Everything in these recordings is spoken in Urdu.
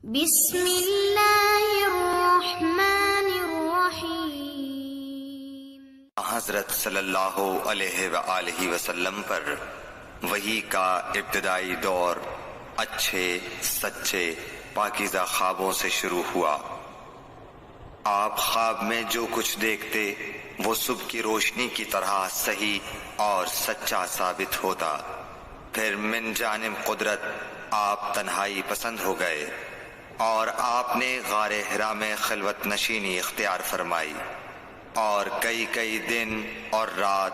بسم اللہ الرحمن الرحیم۔ حضرت صلی اللہ علیہ وآلہ وسلم پر وحی کا ابتدائی دور اچھے سچے پاکیزہ خوابوں سے شروع ہوا۔ آپ خواب میں جو کچھ دیکھتے وہ صبح کی روشنی کی طرح صحیح اور سچا ثابت ہوتا۔ پھر من جانب قدرت آپ تنہائی پسند ہو گئے اور آپ نے غار حرا میں خلوت نشینی اختیار فرمائی اور کئی دن اور رات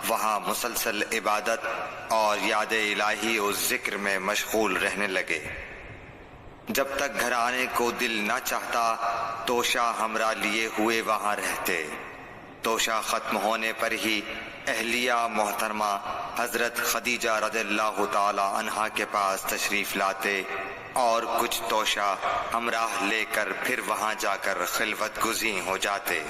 وہاں مسلسل عبادت اور یاد الہی و ذکر میں مشغول رہنے لگے۔ جب تک گھر آنے کو دل نہ چاہتا توشہ ہمراہ لیے ہوئے وہاں رہتے۔ توشہ ختم ہونے پر ہی اہلیہ محترمہ حضرت خدیجہ رضی اللہ تعالی عنہا کے پاس تشریف لاتے اور کچھ توشہ ہمراہ لے کر پھر وہاں جا کر خلوت گزین ہو جاتے۔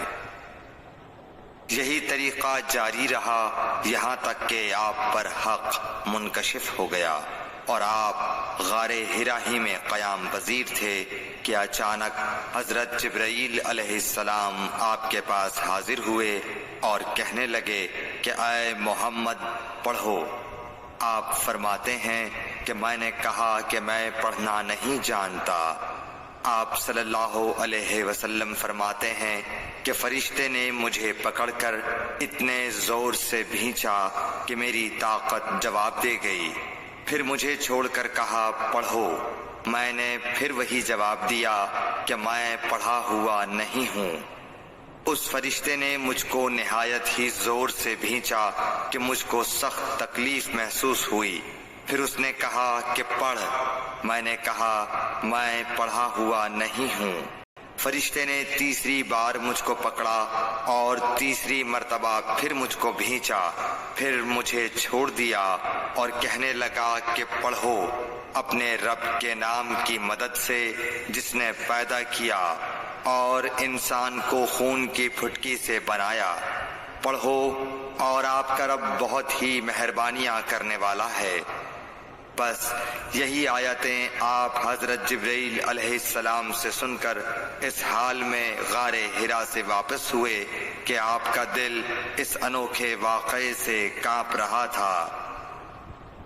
یہی طریقہ جاری رہا یہاں تک کہ آپ پر حق منکشف ہو گیا اور آپ غار حرا ہی میں قیام پذیر تھے کہ اچانک حضرت جبرائیل علیہ السلام آپ کے پاس حاضر ہوئے اور کہنے لگے کہ اے محمد پڑھو۔ آپ فرماتے ہیں کہ میں نے کہا کہ میں پڑھنا نہیں جانتا۔ آپ صلی اللہ علیہ وسلم فرماتے ہیں کہ فرشتے نے مجھے پکڑ کر اتنے زور سے بھینچا کہ میری طاقت جواب دے گئی۔ پھر مجھے چھوڑ کر کہا پڑھو۔ میں نے پھر وہی جواب دیا کہ میں پڑھا ہوا نہیں ہوں۔ اس فرشتے نے مجھ کو نہایت ہی زور سے بھینچا کہ مجھ کو سخت تکلیف محسوس ہوئی۔ پھر اس نے کہا کہ پڑھ۔ میں نے کہا میں پڑھا ہوا نہیں ہوں۔ فرشتے نے تیسری بار مجھ کو پکڑا اور تیسری مرتبہ پھر مجھ کو بھینچا۔ پھر مجھے چھوڑ دیا اور کہنے لگا کہ پڑھو اپنے رب کے نام کی مدد سے جس نے پیدا کیا اور انسان کو خون کی پھٹکی سے بنایا۔ پڑھو اور آپ کا رب بہت ہی مہربانیاں کرنے والا ہے۔ بس یہی آیتیں آپ حضرت جبرائیل علیہ السلام سے سن کر اس حال میں غار حرا سے واپس ہوئے کہ آپ کا دل اس انوکھے واقعے سے کانپ رہا تھا۔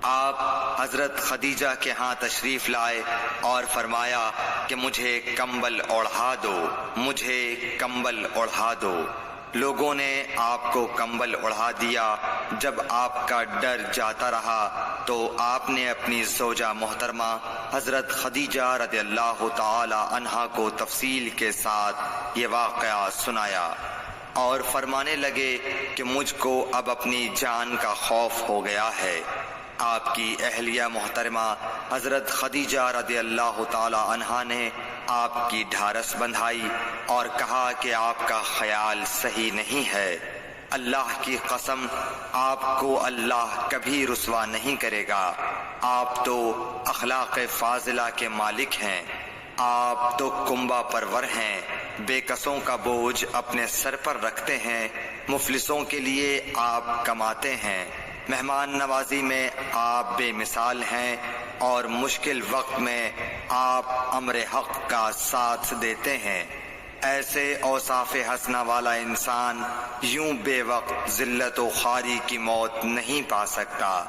آپ حضرت خدیجہ کے ہاں تشریف لائے اور فرمایا کہ مجھے کمبل اوڑھا دو، مجھے کمبل اوڑھا دو۔ لوگوں نے آپ کو کمبل اڑھا دیا۔ جب آپ کا ڈر جاتا رہا تو آپ نے اپنی زوجہ محترمہ حضرت خدیجہ رضی اللہ تعالی عنہا کو تفصیل کے ساتھ یہ واقعہ سنایا اور فرمانے لگے کہ مجھ کو اب اپنی جان کا خوف ہو گیا ہے۔ آپ کی اہلیہ محترمہ حضرت خدیجہ رضی اللہ تعالی عنہا نے آپ کی ڈھارس بندھائی اور کہا کہ آپ کا خیال صحیح نہیں ہے۔ اللہ کی قسم آپ کو اللہ کبھی رسوا نہیں کرے گا۔ آپ تو اخلاق فاضلہ کے مالک ہیں، آپ تو کنبہ پرور ہیں، بے کسوں کا بوجھ اپنے سر پر رکھتے ہیں، مفلسوں کے لیے آپ کماتے ہیں، مہمان نوازی میں آپ بے مثال ہیں اور مشکل وقت میں آپ امر حق کا ساتھ دیتے ہیں۔ ایسے اوصاف حسنہ والا انسان یوں بے وقت ذلت و خواری کی موت نہیں پا سکتا۔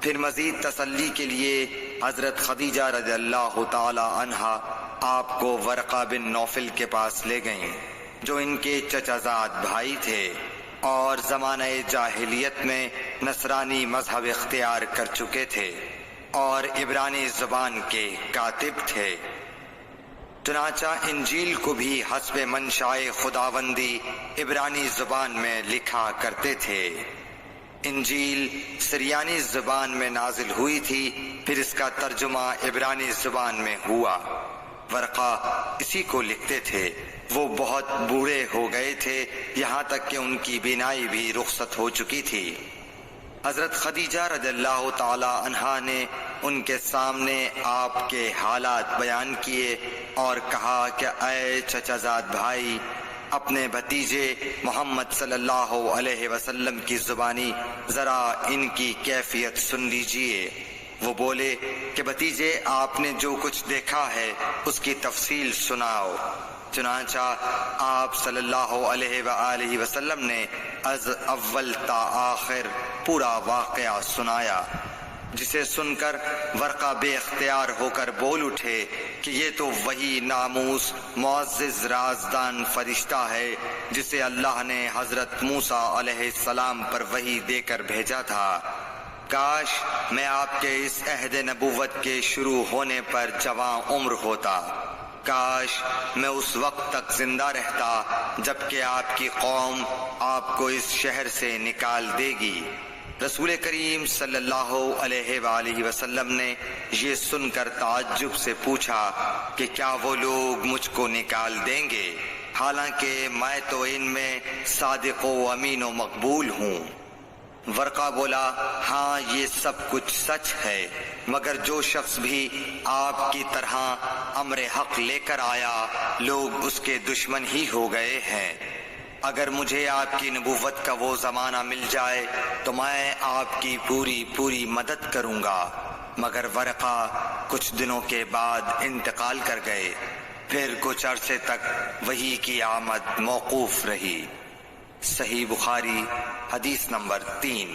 پھر مزید تسلی کے لیے حضرت خدیجہ رضی اللہ تعالی عنہا آپ کو ورقہ بن نوفل کے پاس لے گئیں جو ان کے چچا زاد بھائی تھے اور زمانہ جاہلیت میں نصرانی مذہب اختیار کر چکے تھے اور عبرانی زبان کے کاتب تھے۔ چنانچہ انجیل کو بھی حسب منشائے خداوندی عبرانی زبان میں لکھا کرتے تھے۔ انجیل سریانی زبان میں نازل ہوئی تھی، پھر اس کا ترجمہ عبرانی زبان میں ہوا۔ ورقہ اسی کو لکھتے تھے۔ وہ بہت بوڑھے ہو گئے تھے، یہاں تک کہ ان کی بینائی بھی رخصت ہو چکی تھی۔ حضرت خدیجہ رضی اللہ تعالی عنہا نے ان کے سامنے آپ کے حالات بیان کیے اور کہا کہ اے چچا زاد بھائی، اپنے بھتیجے محمد صلی اللہ علیہ وسلم کی زبانی ذرا ان کی کیفیت سن لیجئے۔ وہ بولے کہ بھتیجے آپ نے جو کچھ دیکھا ہے اس کی تفصیل سناؤ۔ چنانچہ آپ صلی اللہ علیہ وآلہ وسلم نے از اول تا آخر پورا واقعہ سنایا، جسے سن کر ورقہ بے اختیار ہو کر بول اٹھے کہ یہ تو وہی ناموس معزز رازدان فرشتہ ہے جسے اللہ نے حضرت موسیٰ علیہ السلام پر وحی دے کر بھیجا تھا۔ کاش میں آپ کے اس عہد نبوت کے شروع ہونے پر جواں عمر ہوتا، کاش میں اس وقت تک زندہ رہتا جبکہ آپ کی قوم آپ کو اس شہر سے نکال دے گی۔ رسول کریم صلی اللہ علیہ وآلہ وسلم نے یہ سن کر تعجب سے پوچھا کہ کیا وہ لوگ مجھ کو نکال دیں گے، حالانکہ میں تو ان میں صادق و امین و مقبول ہوں۔ ورقہ بولا ہاں یہ سب کچھ سچ ہے، مگر جو شخص بھی آپ کی طرح امر حق لے کر آیا لوگ اس کے دشمن ہی ہو گئے ہیں۔ اگر مجھے آپ کی نبوت کا وہ زمانہ مل جائے تو میں آپ کی پوری مدد کروں گا، مگر ورقہ کچھ دنوں کے بعد انتقال کر گئے، پھر کچھ عرصے تک وحی کی آمد موقوف رہی۔ صحیح بخاری حدیث نمبر 3۔